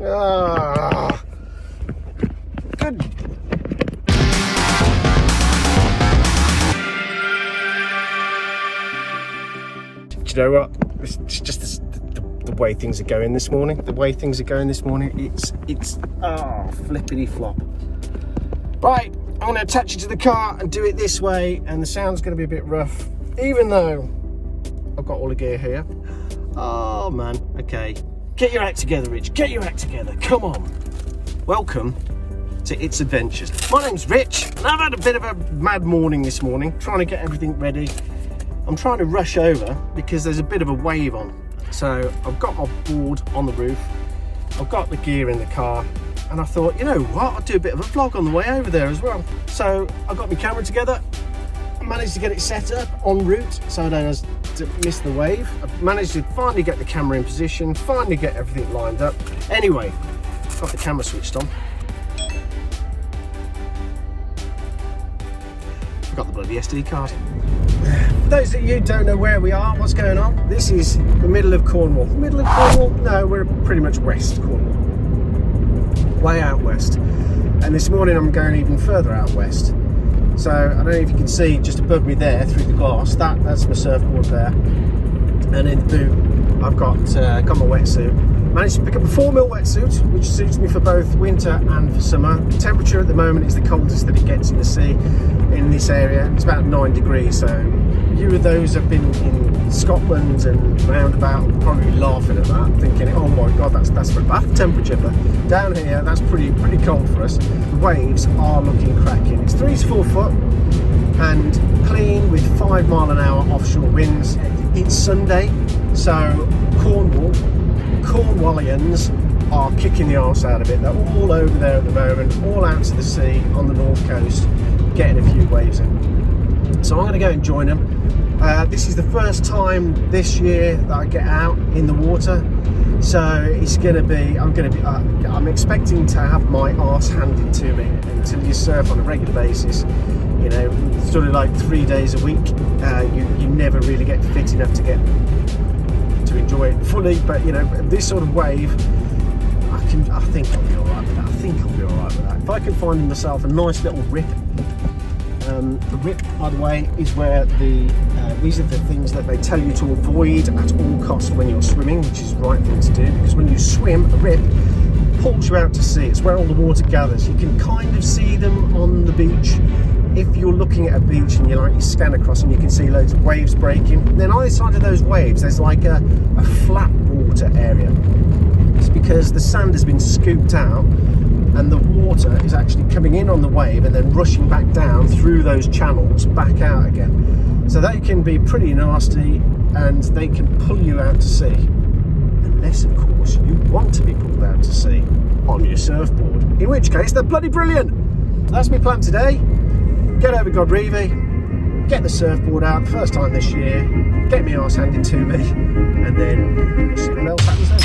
Ah, good. Do you know what? It's just the way things are going this morning. It's flippity flop. Right, I'm going to attach it to the car and do it this way, and the sound's going to be a bit rough, even though I've got all the gear here. Oh man, okay. Get your act together, Rich. Get your act together. Come on. Welcome to It's Adventures. My name's Rich, and I've had a bit of a mad morning this morning, trying to get everything ready. I'm trying to rush over because there's a bit of a wave on. So I've got my board on the roof. I've got the gear in the car. And I thought, you know what, I'll do a bit of a vlog on the way over there as well. So I got my camera together. I managed to get it set up en route so I don't have to miss the wave. I managed to finally get the camera in position, finally get everything lined up. Anyway, got the camera switched on. Forgot the bloody SD card. For those of you who don't know where we are, what's going on, this is the middle of Cornwall. Middle of Cornwall? No, we're pretty much west Cornwall. Way out west. And this morning I'm going even further out west. So I don't know if you can see just above me there through the glass, that's my surfboard there. And in the boot I've got my wetsuit. Managed to pick up a 4mm wetsuit, which suits me for both winter and for summer. The temperature at the moment is the coldest that it gets in the sea in this area. It's about 9 degrees, so you of those have been in Scotland and round about will probably be laughing at that, thinking, oh my god, that's for bath temperature. But down here, that's pretty cold for us. The waves are looking cracking. It's 3 to 4 foot and clean with 5 mile an hour offshore winds. It's Sunday, so Cornwallians are kicking the arse out of it. They're all over there at the moment, all out to the sea on the north coast, getting a few waves in. So I'm going to go and join them. This is the first time this year that I get out in the water, so it's going to be. I'm expecting to have my arse handed to me. Until you surf on a regular basis, you know, sort of like 3 days a week, you never really get fit enough to enjoy it fully. But you know, this sort of wave, I think I'll be all right with that. If I can find myself a nice little rip. The rip, by the way, is where these are the things that they tell you to avoid at all costs when you're swimming, which is the right thing to do, because when you swim, a rip pulls you out to sea. It's where all the water gathers. You can kind of see them on the beach. If you're looking at a beach and you scan across and you can see loads of waves breaking, and then either side of those waves there's like a flat water area. It's because the sand has been scooped out and the water is actually coming in on the wave and then rushing back down through those channels back out again. So they can be pretty nasty and they can pull you out to sea. Unless, of course, you want to be pulled out to sea on your surfboard. In which case, they're bloody brilliant. That's my plan today. Get over Godrevy, get the surfboard out, first time this year, get my arse handed to me, and then we'll see what else happens then.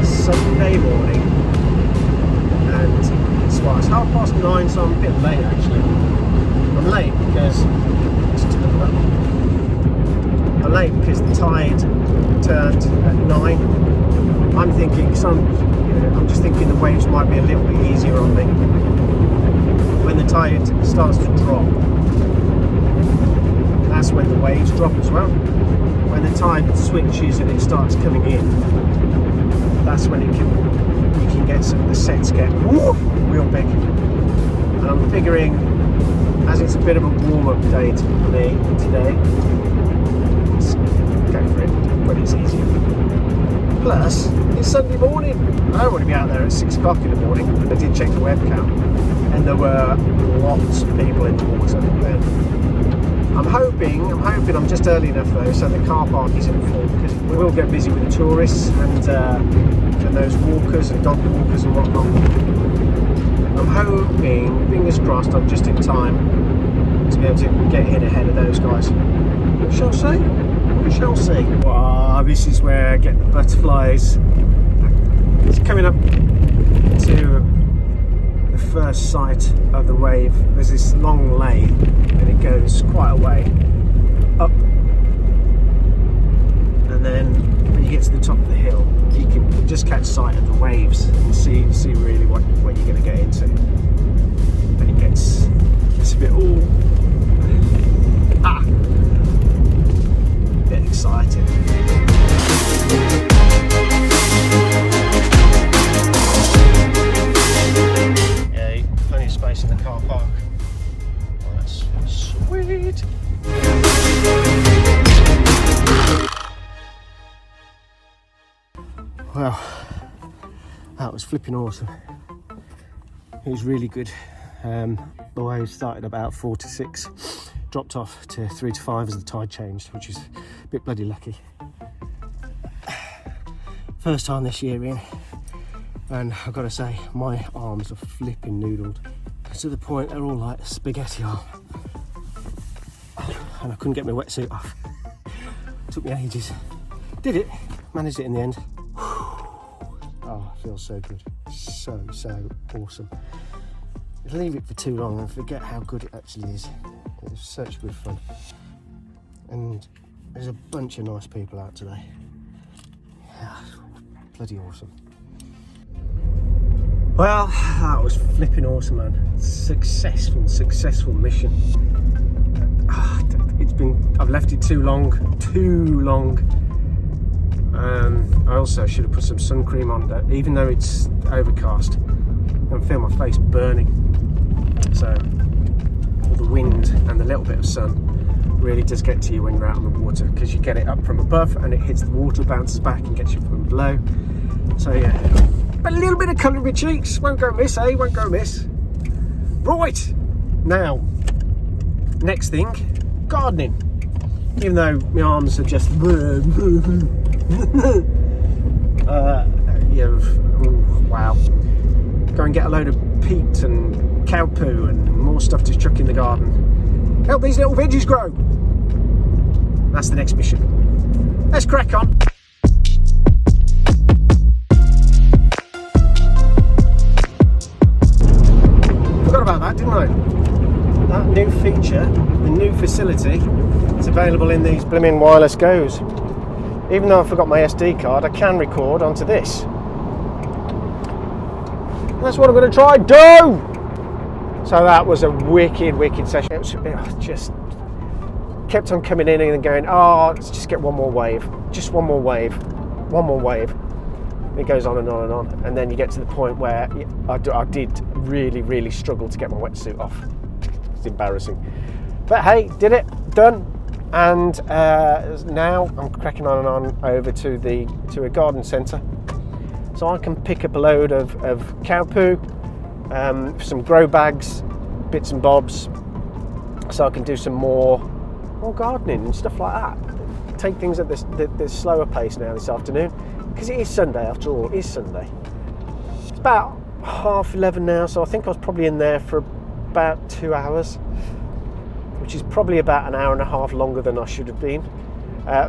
Sunday morning, and it's 9:30, so I'm a bit late actually. I'm late because the tide turned at 9. I'm thinking I'm just thinking the waves might be a little bit easier on me when the tide starts to drop. That's when the waves drop as well. When the tide switches and it starts coming in, that's when you can get the sets get real big. And I'm figuring, as it's a bit of a warm-up day for me today, let's go for it when it's easier. Plus, it's Sunday morning. I don't want to be out there at 6 o'clock in the morning. I did check the webcam, and there were lots of people in the water then. I'm hoping I'm just early enough though, so the car park isn't full, because we will get busy with the tourists and those walkers and dog walkers and whatnot. I'm hoping, fingers crossed, I'm just in time to be able to get in ahead of those guys. We shall see. We shall see. Wow, this is where I get the butterflies. It's coming up to the first sight of the wave. There's this long lane and it goes quite a way up, and then when you get to the top of the hill you can just catch sight of the waves and see really what you're going to get into, and it's a bit a bit exciting. Plenty of space in the car park. Oh, that's sweet. Well, that was flipping awesome. It was really good. The wave started about 4 to 6, dropped off to 3 to 5 as the tide changed, which is a bit bloody lucky. First time this year in, and I've got to say, my arms are flipping noodled to the point they're all like a spaghetti arm, and I couldn't get my wetsuit off. Took me ages. Did it, managed it in the end. Oh, it feels so good, so awesome. Leave it for too long and forget how good it actually is. It was such good fun, and there's a bunch of nice people out today. Yeah, bloody awesome. Well, that was flipping awesome, man. Successful mission. I've left it too long. I also should have put some sun cream on that, even though it's overcast. I can feel my face burning. So all the wind and the little bit of sun really does get to you when you're out on the water, because you get it up from above and it hits the water, bounces back and gets you from below. So yeah, but a little bit of colour in my cheeks, won't go miss, eh? Won't go miss. Right, now, next thing, gardening. Even though my arms are just wow. Go and get a load of peat and cow poo and more stuff to chuck in the garden. Help these little veggies grow. That's the next mission. Let's crack on. Forgot about that, didn't I? That new feature, the new facility, is available in these blimmin' wireless goes. Even though I forgot my SD card, I can record onto this. That's what I'm going to try and do! So that was a wicked session. It just kept on coming in and going, oh, let's just get one more wave. Just one more wave. It goes on and on and on. And then you get to the point where I did really struggle to get my wetsuit off. It's embarrassing. But hey, did it, done. And now I'm cracking on and on over to a garden centre, so I can pick up a load of cow poo, some grow bags, bits and bobs, so I can do some more gardening and stuff like that. Take things at this slower pace now this afternoon, because it is Sunday after all. It is Sunday. It's about 11:30 now, so I think I was probably in there for about 2 hours, which is probably about an hour and a half longer than I should have been.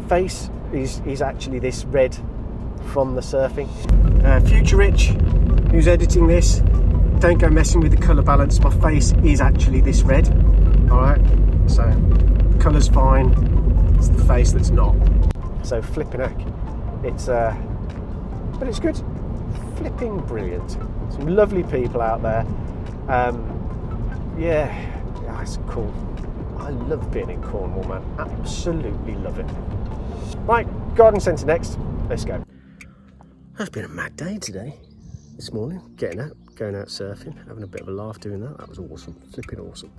Face is actually this red from the surfing. Future Rich, who's editing this, don't go messing with the colour balance. My face is actually this red. Alright, so colour's fine, it's the face that's not. So flipping heck, but it's good. Flipping brilliant. Some lovely people out there. Yeah, it's cool. I love being in Cornwall, man. Absolutely love it. Right, garden centre next. Let's go. That's been a mad day today. This morning, getting out, going out surfing, having a bit of a laugh doing that. That was awesome. Flipping awesome.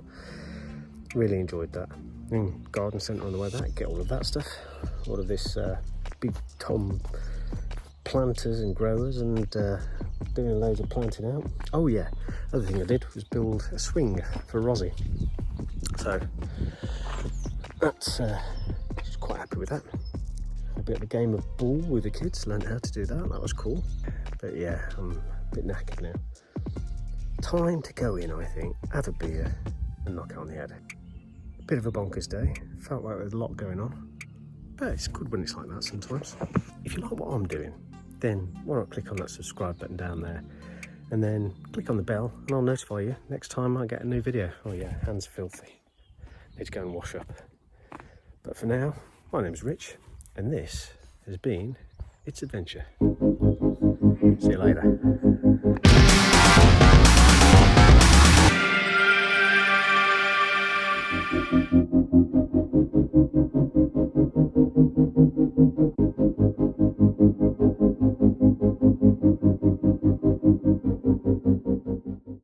Really enjoyed that. Garden centre on the way back, get all of that stuff. All of this big Tom planters and growers and doing loads of planting out. Oh yeah, other thing I did was build a swing for Rosie. So that's just quite happy with that. A bit of a game of ball with the kids, learned how to do that, that was cool. But yeah, I'm a bit knackered now. Time to go in, I think, have a beer and knock it on the head. Bit of a bonkers day, felt like there's a lot going on, but it's good when it's like that sometimes. If you like what I'm doing, then why not click on that subscribe button down there and then click on the bell and I'll notify you next time I get a new video. Oh yeah, hands are filthy, need to go and wash up. But for now, my name's Rich and this has been It's Adventure. See you later.